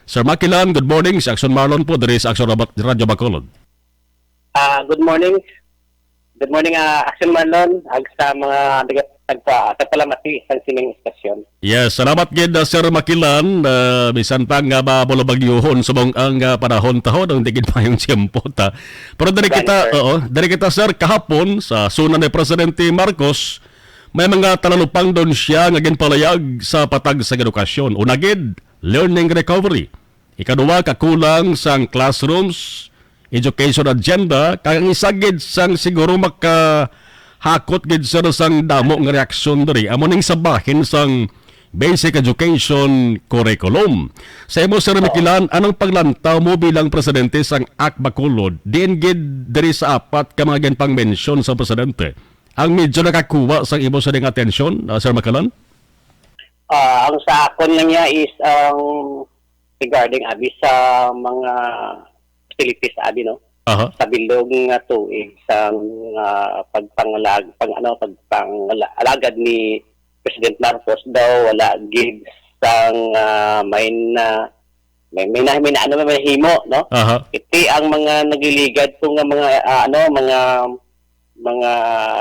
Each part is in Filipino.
Sir Makilan, good morning. Si Action Marlon po, dari sa Action Radyo Bacolod. Good morning. Good morning, Action Marlon, sa mga nagpalamati sa sining istasyon. Yes, salamat gid Sir Makilan. Bisan pa nga ba bagyuhon subong ang panahon taho ang tigid pa yung tiyempo ta. Pero dari kita sir kahapon sa sunan ni Presidente Marcos, may mga talalupang doon siya nga ginpalayag sa patag sa edukasyon. Una gid, learning recovery. Ikaduwa, kakulang sang classrooms, education agenda, kang isagid sang siguro hakot gid sir sang damo nga reaksyon diri amo ning sabahin sang basic education curriculum. Sa imo Sir Makilan, anong paglantaw mo bilang presidente sang ACT Bacolod din gid diri sa apat ka mga pang mention sa presidente? Ang medyo nakakuha sa imo sa ding atensyon, Sir Makilan? Ang sa akon lang niya is regarding abi sa mga facilities abi no. Sa bilog nga tuig sa pagpangalagad ni President Marcos daw wala gig sang may himo no. Iti ang mga nagiligad ko nga mga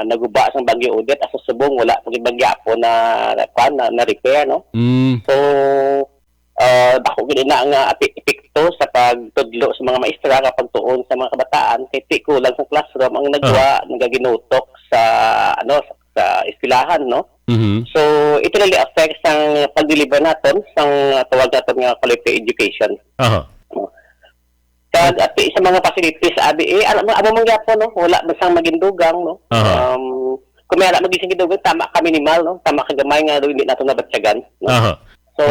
naguba sang bagyo Odette sa subong wala pag bagyapo na repair no. So dako gid na nga epekto sa pagtudlo sa mga maestra kapag tuon sa mga kabataan kay ti kulang sa classroom ang nagaginutok sa sa eskwelahan no. So it really affects ang pag-deliver naton sang tawag naton nga quality education. Kag ati sa mga facilities abi amo mangyapon no wala man sang magindugang no. Kung may magising gidugang tama ka minimal no, tama ka gamay nga hindi nato nabatyagan no. So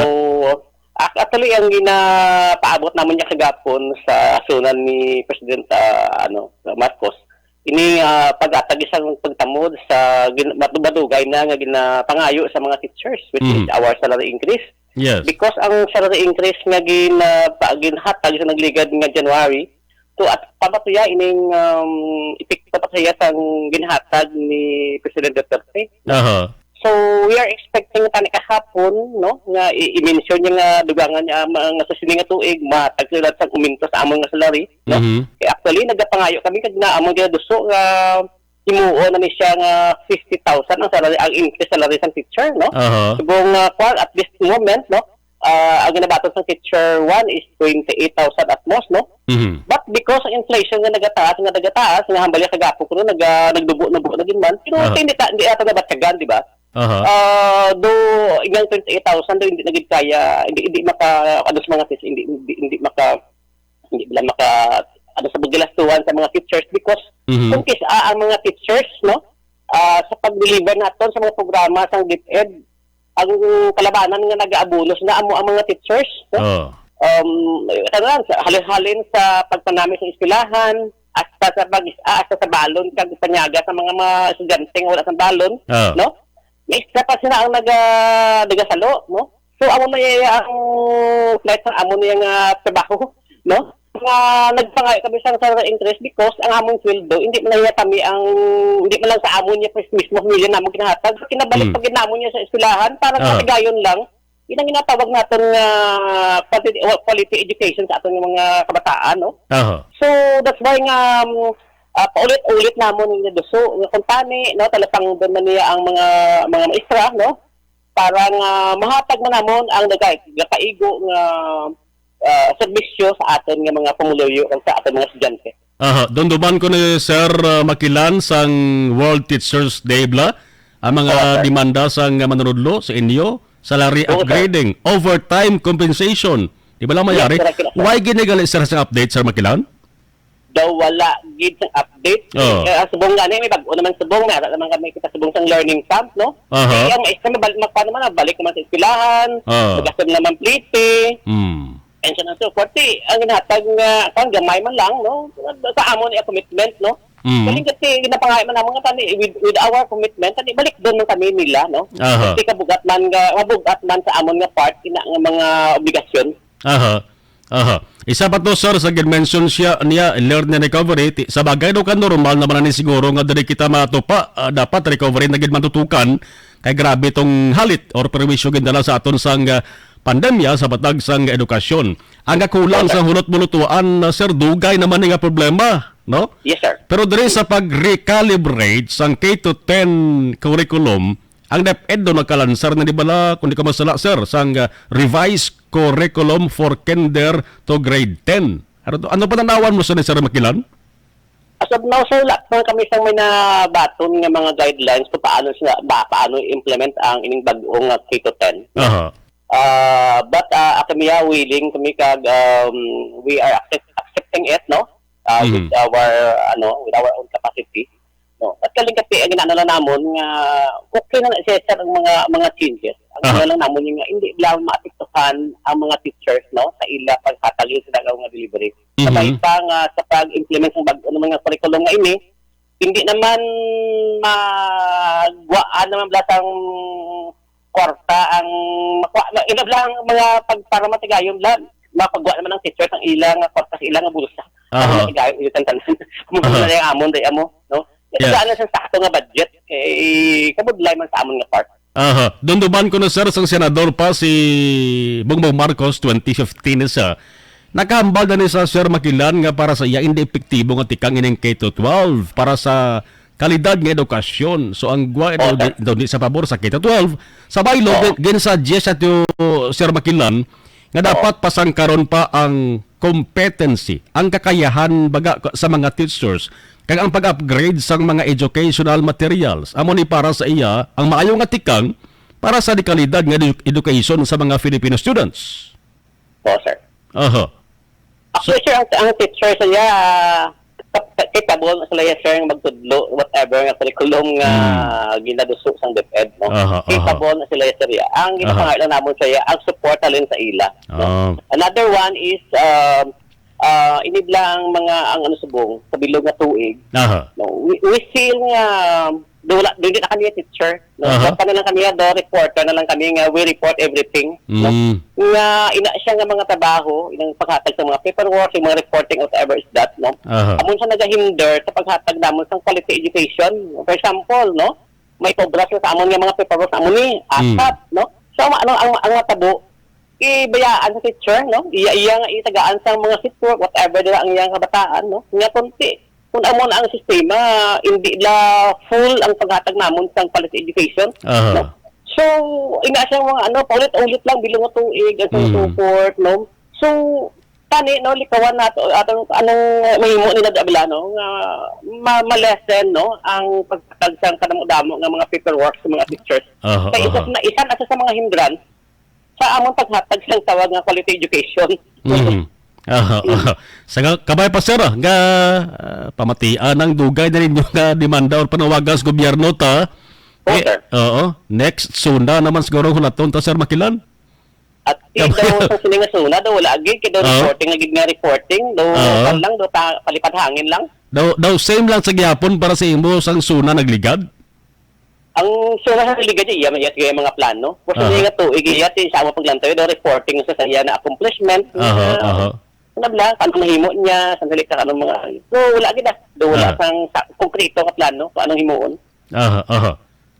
actually ang ginapaabot naman niya kagapon sa sunan ni President Marcos ini pag-atag isang pagtamod sa badugay na nga ginapangayo sa mga teachers which is our salary increase. Yes. Because ang salary increase nga ginhatag sa nagligad nga January to at pamatuya ining epekto pa siya sang ginhatag ni President Duterte. So we are expecting tani kahapon no nga i-mention niya nga dugangan niya nga sa sining nga tuig matag sila sa uminto sa among nga salary no. Actually nagapangayo kami kag na among giduso nga himuo na ni siya nga 50,000 ang salary ang increase salary sa teacher no. Subong at this moment no ang ginabaton sa teacher 1 is 28,000 at most no. But because ang inflation nga nagataas nga hambali kagapo kuno nagdubo na gid man pero hindi ato nabatyagan di ba. Do ilang 28,000 do hindi nagid kaya hindi maka sa mga teachers hindi maka sa paggilastuhan sa mga teachers because kung ang mga teachers no sa pag-deliver naton sa mga programa sa DepEd ang kalabanan nga nag-aabunos na amo ang mga teachers no? Halin sa pagpanami sa eskwelahan hasta sa balon kag panyaga sa mga estudyante nga wala sa balon no. May isa pa sila ang nagasalo, no? So, amo na ang flight sa amo na yung trabaho, no? Nagpangayo kami sa salary increase because ang among sweldo, hindi man lang sa amo niya mismo million na among kinahatag. Kinabalik pag ginamo niya sa eskwelahan, parang katigayon lang. Yun ang ginatawag natin quality education sa ating mga kabataan, no? So, that's why nga, paulit-ulit namon ni duso nga kumpani no talatang doon man niya ang mga maestra no para nga mahatag man namon ang nagakaigo nga serbisyo sa aton nga mga pamuluyo o sa aton mga estudyante. Dunduman ko ni Sir Makilan sang World Teachers Day bla ang mga demanda sang manunudlo sa inyo, salary upgrading, overtime compensation. Di ba lang mayari? Why ginigali sir sa update Sir Makilan? Daw wala gid sa update. Subong gani may bag-o naman subong na naman kami kita subong sang learning camp no. Ang maestra magpaano man balik naman sa eskwelahan, magastos naman plite. And so so ang ginhatag nga gamay man lang no. Sa amon ang commitment no. Kaling kasi ginapangayo man namon nga tani with our commitment tani balik doon man kami nila no. Kasi kabugat man sa amon nga part ina nga mga obligasyon. Isa pa to sir sa mention niya learning recovery sa bagay do kan normal naman ni siguro nga dili kita matupa dapat recovery na gid matutukan kay grabe tong halit or perwisyo gid sa aton sang pandemya sa patagsang edukasyon. Ang kulang sa hulot-bulutuan, sir, dugay naman nga problema, no? Yes, sir. Pero diri sa pag-recalibrate sang K-10 curriculum, ang DepEd do nagkalansar na di bala, kung di ka masala, sir, sang revised curriculum for kinder to grade 10. Ano pananawan mo sa ni Sir Makilan? As of now, sir, lahat naman kami sa may nabaton ng mga guidelines kung paano i-implement ang ining bagong K-10. Aha. But kami willing, we are accepting it, no? With our own capacity. No, at kaling kasi ang ginano namon nga okay na siya ang mga changes. Ang ano lang namon nga hindi lang maapektuhan ang mga teachers, no, sa ila paghatag sa dagang nga delivery. Sabay pa nga sa pag-implement ng mga curriculum nga ini, hindi naman magwaan naman blasang kwarta ang ila lang mga para matigayon lang mapagwa naman ng teachers ang ilang kwarta sa ilang bulsa. Matigayon ito tantan. Muna na yung amon day amo, no? Yeah. Ano sa sakto nga budget kabudlay man sa amon nga part. Aha. Dunduman ko na, sir, sang senador pa si Bongbong Marcos 2015 sa nakahambal na ni sa Sir Makilan nga para sa iya hindi epektibo nga tikang ining K-12 para sa kalidad nga edukasyon. So ang gwa daw di sa pabor sa K-12 sa baylo ginsuggest ato Sir Makilan nga dapat pasangkaron pa ang competency, ang kakayahan baga sa mga teachers kag ang pag-upgrade sang mga educational materials amo ni para sa iya ang maayo nga tikang para sa kalidad nga education sa mga Filipino students. Aha. Actually, sir, ang teacher sa iya capable sila sir magtudlo whatever nga curriculum nga ginaduso sang DepEd, no? Capable na sila sir. Ang ginapangailan namon sa iya ang support alin sa ila. No? Another one is inibla ang mga ang ano subong sa bilog nga tuig. No, we feel nga doon na kami teacher, no? So na lang kami do reporter na lang kami nga we report everything, no? Nga ina siya nga mga trabaho inang paghatag sa mga paperwork, yung mga reporting whatever is that, no? Amon siya nagahinder sa paghatag namon sa quality education. For example, no, may cobra sa amon nga mga paperwork amon ni asap, no? So ano ang matabo ibayaan sa teacher, no? Iya nga itagaan sa mga sitwork, whatever nila ang iyang kabataan, no? Nga kunti. Kung amo na ang sistema, hindi la full ang paghatag namon sa quality education, no? So, ina siya mga paulit-ulit lang bilong tuig at support, no? So, tani, no, likawan nato atong anong mahimo nila dabla, no? Nga ma-lessen, no, ang paghatag sa kadamo-damo nga mga paperwork sa mga teachers. Kaya isa sa mga hindrance sa among paghatag sang tawag nga quality education. Sa kabay pa, sir, nga pamatian ang dugay na ninyo nga demanda o panawagan sa gobyerno ta. Next sunda naman siguro hulaton ta, Sir Makilan. At ito sa sininga suna daw wala agi kay reporting nga reporting daw lang daw palipad hangin lang. Daw same lang sa gyapon para sa imo sang suna nagligad. Ang sura sa liga di iya mga plano. Kasi nga tuig iya ti sa paglantayo do reporting sa saya na accomplishment. Nabla kan mahimo niya sandali ka kanang mga. So wala gid do wala sang konkreto nga plano paano himuon.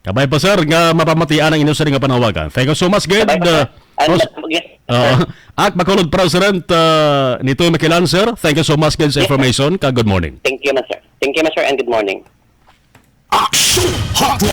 Kabay pa, sir, nga mapamatian ang inyo sa nga panawagan. Thank you so much, good. At Bacolod President Nitoy Makilan, sir. Thank you so much, good, sa information. Good morning. Thank you, sir. Thank you, sir, and good morning. Action Hotline.